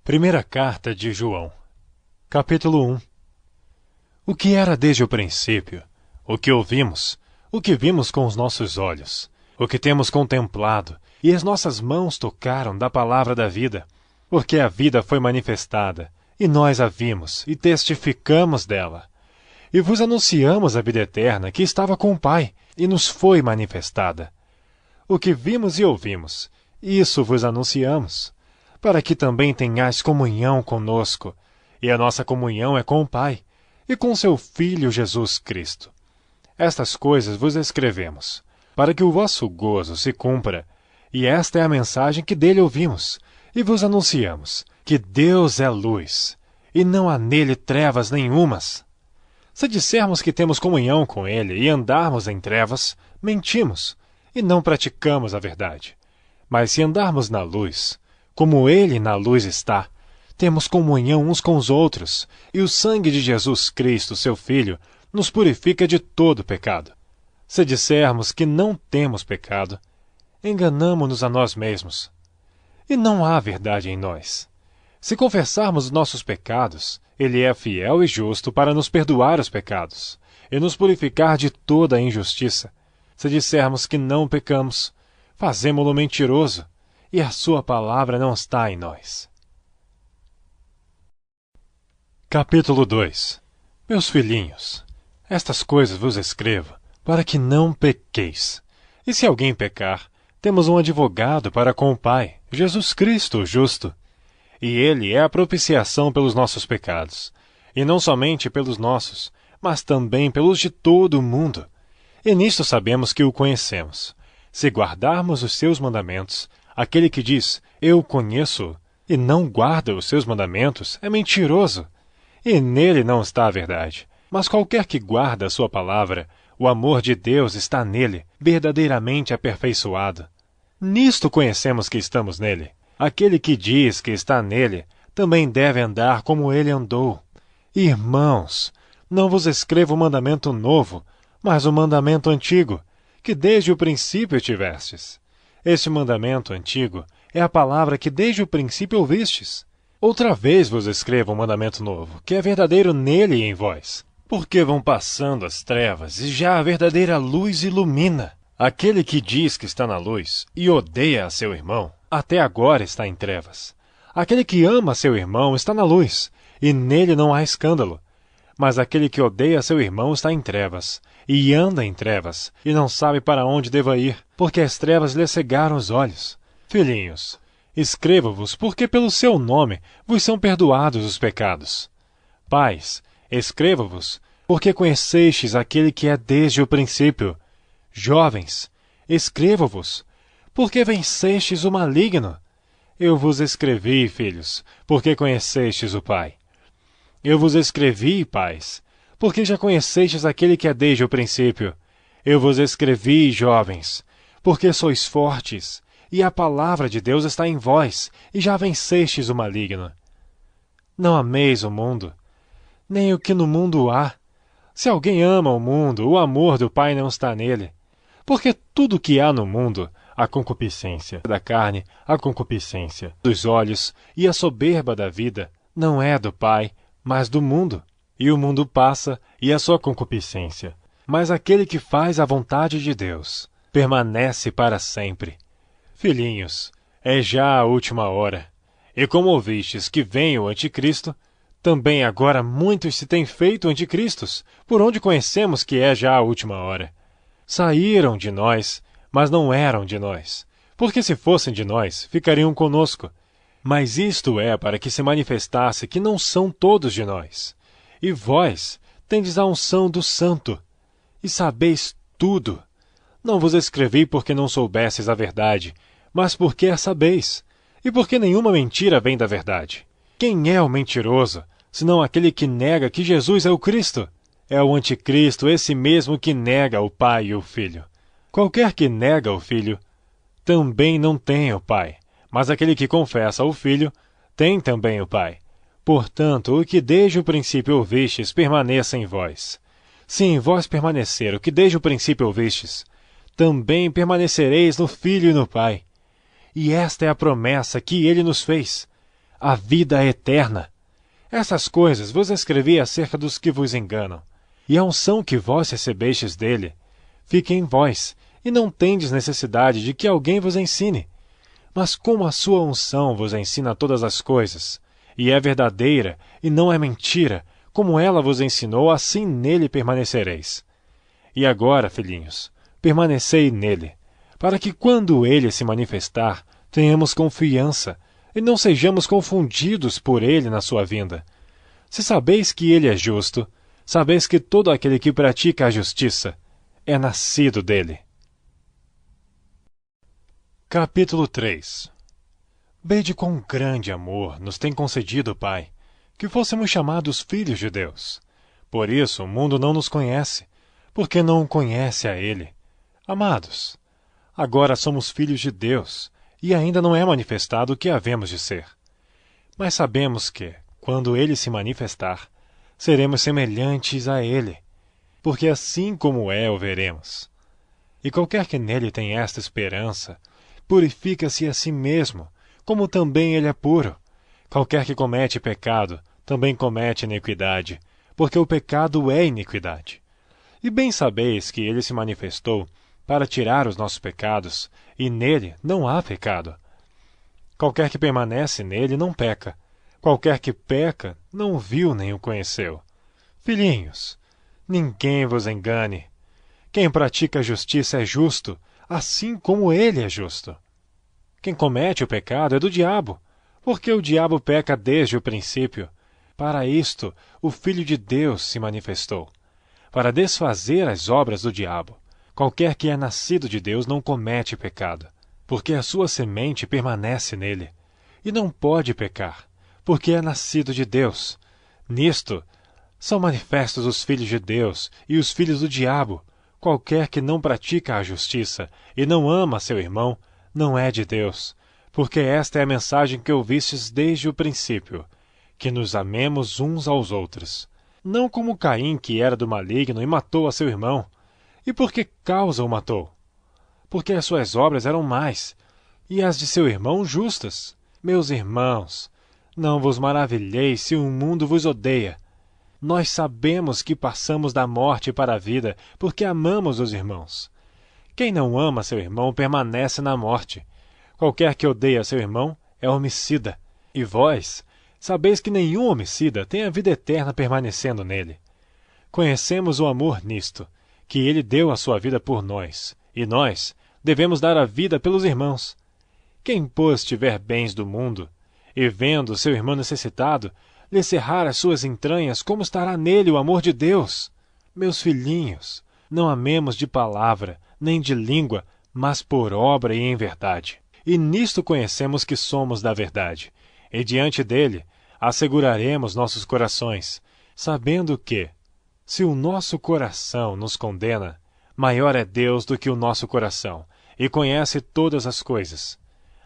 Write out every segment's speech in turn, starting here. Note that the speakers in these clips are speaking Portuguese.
Primeira carta de João, capítulo 1. O que era desde o princípio, o que ouvimos, o que vimos com os nossos olhos, o que temos contemplado, e as nossas mãos tocaram da palavra da vida, porque a vida foi manifestada, e nós a vimos, e testificamos dela. E vos anunciamos a vida eterna que estava com o Pai, e nos foi manifestada. O que vimos e ouvimos, isso vos anunciamos, para que também tenhais comunhão conosco, e a nossa comunhão é com o Pai, e com seu Filho Jesus Cristo. Estas coisas vos escrevemos, para que o vosso gozo se cumpra, e esta é a mensagem que dele ouvimos, e vos anunciamos, que Deus é luz, e não há nele trevas nenhumas. Se dissermos que temos comunhão com ele e andarmos em trevas, mentimos, e não praticamos a verdade. Mas se andarmos na luz, como ele na luz está, temos comunhão uns com os outros, e o sangue de Jesus Cristo, seu Filho, nos purifica de todo pecado. Se dissermos que não temos pecado, enganamo-nos a nós mesmos, e não há verdade em nós. Se confessarmos os nossos pecados, ele é fiel e justo para nos perdoar os pecados, e nos purificar de toda a injustiça. Se dissermos que não pecamos, fazemo-lo mentiroso, e a sua palavra não está em nós. Capítulo 2. Meus filhinhos, estas coisas vos escrevo, para que não pequeis. E se alguém pecar, temos um advogado para com o Pai, Jesus Cristo, o justo. E ele é a propiciação pelos nossos pecados, e não somente pelos nossos, mas também pelos de todo o mundo. E nisto sabemos que o conhecemos. Se guardarmos os seus mandamentos, aquele que diz, eu conheço, e não guarda os seus mandamentos, é mentiroso. E nele não está a verdade. Mas qualquer que guarda a sua palavra, o amor de Deus está nele, verdadeiramente aperfeiçoado. Nisto conhecemos que estamos nele. Aquele que diz que está nele, também deve andar como ele andou. Irmãos, não vos escrevo um mandamento novo, mas um mandamento antigo, que desde o princípio tivestes. Este mandamento antigo é a palavra que desde o princípio ouvistes. Outra vez vos escrevo um mandamento novo, que é verdadeiro nele e em vós. Porque vão passando as trevas, e já a verdadeira luz ilumina. Aquele que diz que está na luz e odeia a seu irmão, até agora está em trevas. Aquele que ama a seu irmão está na luz, e nele não há escândalo. Mas aquele que odeia a seu irmão está em trevas, e anda em trevas, e não sabe para onde deva ir, porque as trevas lhe cegaram os olhos. Filhinhos, escrevo-vos porque pelo seu nome vos são perdoados os pecados. Pais, escrevo-vos porque conhecestes aquele que é desde o princípio. Jovens, escrevo-vos porque vencestes o maligno. Eu vos escrevi, filhos, porque conhecestes o Pai. Eu vos escrevi, pais, porque já conhecestes aquele que é desde o princípio. Eu vos escrevi, jovens, porque sois fortes, e a palavra de Deus está em vós, e já vencestes o maligno. Não ameis o mundo, nem o que no mundo há. Se alguém ama o mundo, o amor do Pai não está nele. Porque tudo o que há no mundo, a concupiscência da carne, a concupiscência dos olhos e a soberba da vida, não é do Pai, mas do mundo. E o mundo passa, e a sua concupiscência. Mas aquele que faz a vontade de Deus permanece para sempre. Filhinhos, é já a última hora. E como ouvistes que vem o anticristo, também agora muitos se têm feito anticristos, por onde conhecemos que é já a última hora. Saíram de nós, mas não eram de nós, porque se fossem de nós, ficariam conosco. Mas isto é para que se manifestasse que não são todos de nós. E vós tendes a unção do Santo, e sabeis tudo. Não vos escrevi porque não soubesses a verdade, mas porque a sabeis, e porque nenhuma mentira vem da verdade. Quem é o mentiroso, senão aquele que nega que Jesus é o Cristo? É o anticristo, esse mesmo que nega o Pai e o Filho. Qualquer que nega o Filho, também não tem o Pai, mas aquele que confessa o Filho, tem também o Pai. Portanto, o que desde o princípio ouvistes permaneça em vós. Se em vós permanecer o que desde o princípio ouvistes, também permanecereis no Filho e no Pai. E esta é a promessa que ele nos fez, a vida eterna. Essas coisas vos escrevi acerca dos que vos enganam, e a unção que vós recebestes dele fique em vós, e não tendes necessidade de que alguém vos ensine. Mas como a sua unção vos ensina todas as coisas, e é verdadeira e não é mentira, como ela vos ensinou, assim nele permanecereis. E agora, filhinhos, permanecei nele, para que quando ele se manifestar, tenhamos confiança, e não sejamos confundidos por ele na sua vinda. Se sabeis que ele é justo, sabeis que todo aquele que pratica a justiça é nascido dele. Capítulo 3. Vede quão grande amor nos tem concedido o Pai, que fôssemos chamados filhos de Deus. Por isso o mundo não nos conhece, porque não o conhece a Ele. Amados, agora somos filhos de Deus, e ainda não é manifestado o que havemos de ser. Mas sabemos que, quando Ele se manifestar, seremos semelhantes a Ele, porque assim como é o veremos. E qualquer que nele tem esta esperança, purifica-se a si mesmo, como também ele é puro. Qualquer que comete pecado, também comete iniquidade, porque o pecado é iniquidade. E bem sabeis que ele se manifestou para tirar os nossos pecados, e nele não há pecado. Qualquer que permanece nele não peca. Qualquer que peca não o viu nem o conheceu. Filhinhos, ninguém vos engane. Quem pratica a justiça é justo, assim como ele é justo. Quem comete o pecado é do diabo, porque o diabo peca desde o princípio. Para isto o Filho de Deus se manifestou, para desfazer as obras do diabo. Qualquer que é nascido de Deus não comete pecado, porque a sua semente permanece nele, e não pode pecar, porque é nascido de Deus. Nisto são manifestos os filhos de Deus e os filhos do diabo. Qualquer que não pratica a justiça e não ama seu irmão, não é de Deus, porque esta é a mensagem que ouvistes desde o princípio, que nos amemos uns aos outros. Não como Caim, que era do maligno e matou a seu irmão. E por que causa o matou? Porque as suas obras eram más, e as de seu irmão justas. Meus irmãos, não vos maravilheis se o mundo vos odeia. Nós sabemos que passamos da morte para a vida, porque amamos os irmãos. Quem não ama seu irmão permanece na morte. Qualquer que odeia seu irmão é homicida. E vós sabeis que nenhum homicida tem a vida eterna permanecendo nele. Conhecemos o amor nisto, que ele deu a sua vida por nós, e nós devemos dar a vida pelos irmãos. Quem, pois, tiver bens do mundo, e vendo seu irmão necessitado, lhe cerrar as suas entranhas, como estará nele o amor de Deus? Meus filhinhos, não amemos de palavra, nem de língua, mas por obra e em verdade. E nisto conhecemos que somos da verdade, e diante dele asseguraremos nossos corações, sabendo que, se o nosso coração nos condena, maior é Deus do que o nosso coração, e conhece todas as coisas.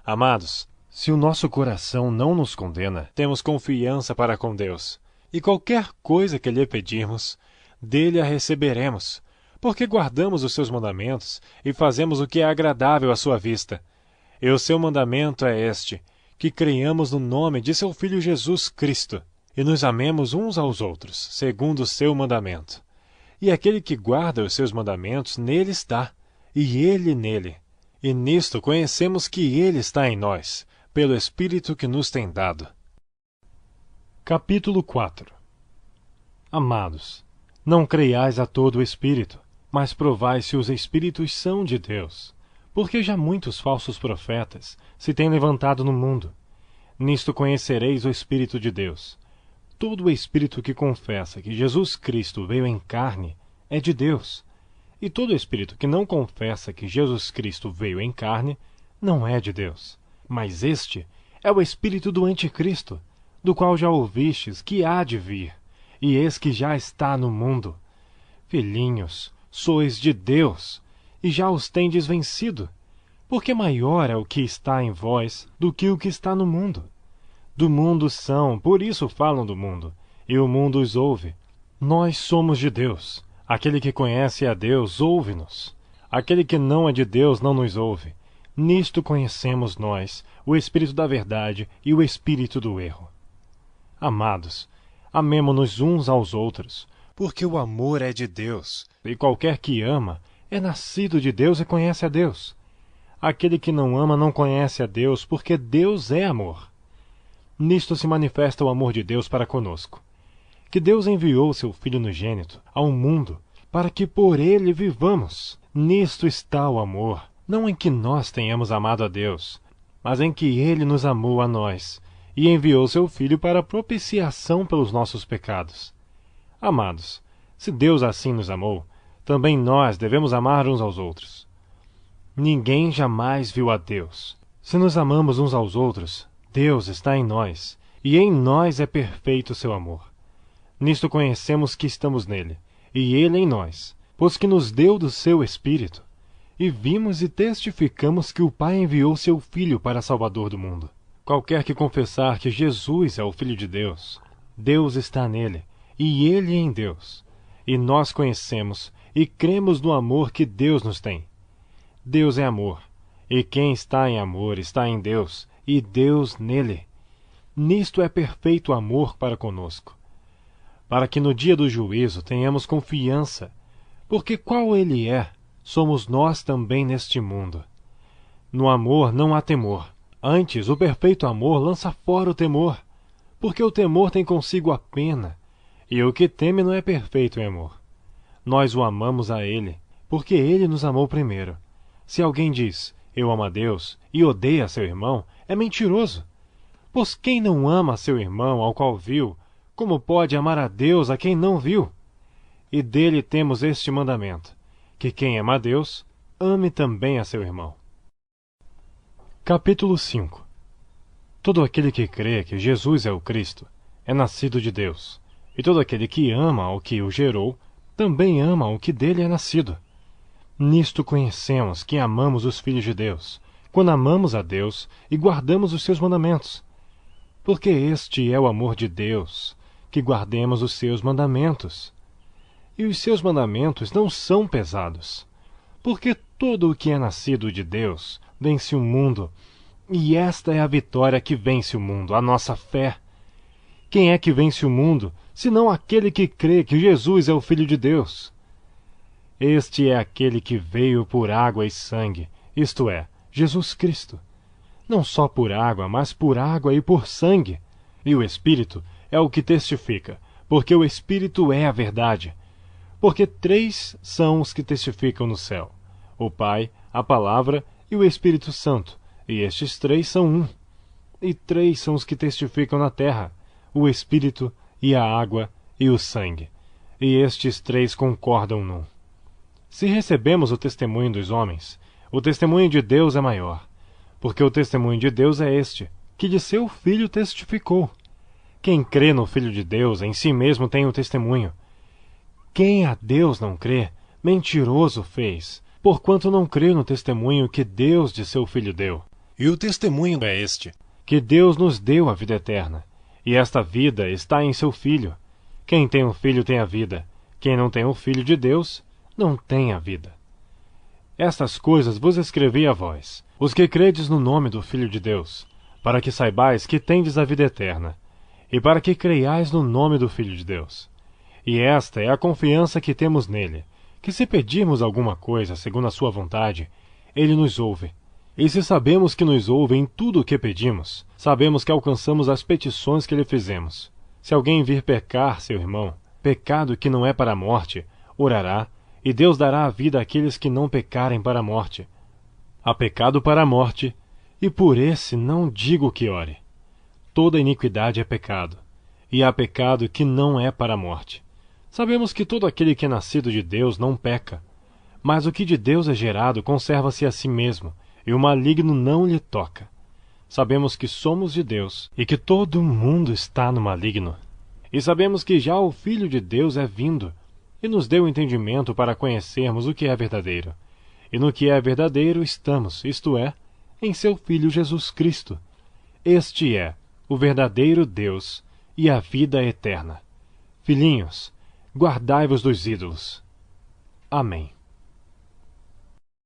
Amados, se o nosso coração não nos condena, temos confiança para com Deus, e qualquer coisa que lhe pedirmos, dele a receberemos, porque guardamos os seus mandamentos e fazemos o que é agradável à sua vista. E o seu mandamento é este, que creiamos no nome de seu Filho Jesus Cristo, e nos amemos uns aos outros, segundo o seu mandamento. E aquele que guarda os seus mandamentos, nele está, e ele nele. E nisto conhecemos que ele está em nós, pelo Espírito que nos tem dado. Capítulo 4. Amados, não creiais a todo o Espírito, mas provai se os Espíritos são de Deus, porque já muitos falsos profetas se têm levantado no mundo. Nisto conhecereis o Espírito de Deus. Todo o Espírito que confessa que Jesus Cristo veio em carne é de Deus, e todo Espírito que não confessa que Jesus Cristo veio em carne não é de Deus. Mas este é o espírito do anticristo, do qual já ouvistes que há de vir, e eis que já está no mundo. Filhinhos, sois de Deus, e já os tendes vencido, porque maior é o que está em vós do que o que está no mundo. Do mundo são, por isso falam do mundo, e o mundo os ouve. Nós somos de Deus. Aquele que conhece a Deus ouve-nos. Aquele que não é de Deus não nos ouve. Nisto conhecemos nós o espírito da verdade e o espírito do erro. Amados, amemo-nos uns aos outros, porque o amor é de Deus, e qualquer que ama é nascido de Deus e conhece a Deus. Aquele que não ama não conhece a Deus, porque Deus é amor. Nisto se manifesta o amor de Deus para conosco, que Deus enviou seu Filho unigênito ao mundo, para que por ele vivamos. Nisto está o amor, não em que nós tenhamos amado a Deus, mas em que ele nos amou a nós, e enviou seu Filho para propiciação pelos nossos pecados. Amados, se Deus assim nos amou, também nós devemos amar uns aos outros. Ninguém jamais viu a Deus. Se nos amamos uns aos outros, Deus está em nós, e em nós é perfeito o seu amor. Nisto conhecemos que estamos nele, e ele em nós, pois que nos deu do seu Espírito. E vimos e testificamos que o Pai enviou seu Filho para Salvador do mundo. Qualquer que confessar que Jesus é o Filho de Deus, Deus está nele, e ele em Deus. E nós conhecemos e cremos no amor que Deus nos tem. Deus é amor, e quem está em amor está em Deus, e Deus nele. Nisto é perfeito o amor para conosco, para que no dia do juízo tenhamos confiança, porque qual ele é, somos nós também neste mundo. No amor não há temor, antes o perfeito amor lança fora o temor, porque o temor tem consigo a pena, e o que teme não é perfeito em amor. Nós o amamos a ele, porque ele nos amou primeiro. Se alguém diz, eu amo a Deus, e odeia seu irmão, é mentiroso. Pois quem não ama seu irmão ao qual viu, como pode amar a Deus a quem não viu? E dele temos este mandamento, que quem ama a Deus, ame também a seu irmão. Capítulo 5. Todo aquele que crê que Jesus é o Cristo, é nascido de Deus, e todo aquele que ama ao que o gerou, também ama o que dele é nascido. Nisto conhecemos que amamos os filhos de Deus, quando amamos a Deus e guardamos os seus mandamentos. Porque este é o amor de Deus, que guardemos os seus mandamentos. E os seus mandamentos não são pesados, porque todo o que é nascido de Deus vence o mundo, e esta é a vitória que vence o mundo, a nossa fé. Quem é que vence o mundo, senão aquele que crê que Jesus é o Filho de Deus? Este é aquele que veio por água e sangue, isto é, Jesus Cristo. Não só por água, mas por água e por sangue. E o Espírito é o que testifica, porque o Espírito é a verdade. Porque 3 são os que testificam no céu: o Pai, a Palavra e o Espírito Santo, e estes 3 são um. E 3 são os que testificam na terra: o Espírito e a água e o sangue. E estes 3 concordam num. Se recebemos o testemunho dos homens, o testemunho de Deus é maior, porque o testemunho de Deus é este, que de seu Filho testificou. Quem crê no Filho de Deus em si mesmo tem o testemunho. Quem a Deus não crê, mentiroso fez, porquanto não crê no testemunho que Deus de seu Filho deu. E o testemunho é este, que Deus nos deu a vida eterna, e esta vida está em seu Filho. Quem tem o Filho tem a vida, quem não tem o Filho de Deus não tem a vida. Estas coisas vos escrevi a vós, os que credes no nome do Filho de Deus, para que saibais que tendes a vida eterna, e para que creiais no nome do Filho de Deus. E esta é a confiança que temos nele, que se pedirmos alguma coisa segundo a sua vontade, ele nos ouve. E se sabemos que nos ouve em tudo o que pedimos, sabemos que alcançamos as petições que lhe fizemos. Se alguém vir pecar seu irmão, pecado que não é para a morte, orará, e Deus dará a vida àqueles que não pecarem para a morte. Há pecado para a morte, e por esse não digo que ore. Toda iniquidade é pecado, e há pecado que não é para a morte. Sabemos que todo aquele que é nascido de Deus não peca, mas o que de Deus é gerado conserva-se a si mesmo, e o maligno não lhe toca. Sabemos que somos de Deus, e que todo o mundo está no maligno. E sabemos que já o Filho de Deus é vindo, e nos deu entendimento para conhecermos o que é verdadeiro. E no que é verdadeiro estamos, isto é, em seu Filho Jesus Cristo. Este é o verdadeiro Deus e a vida eterna. Filhinhos, guardai-vos dos ídolos. Amém.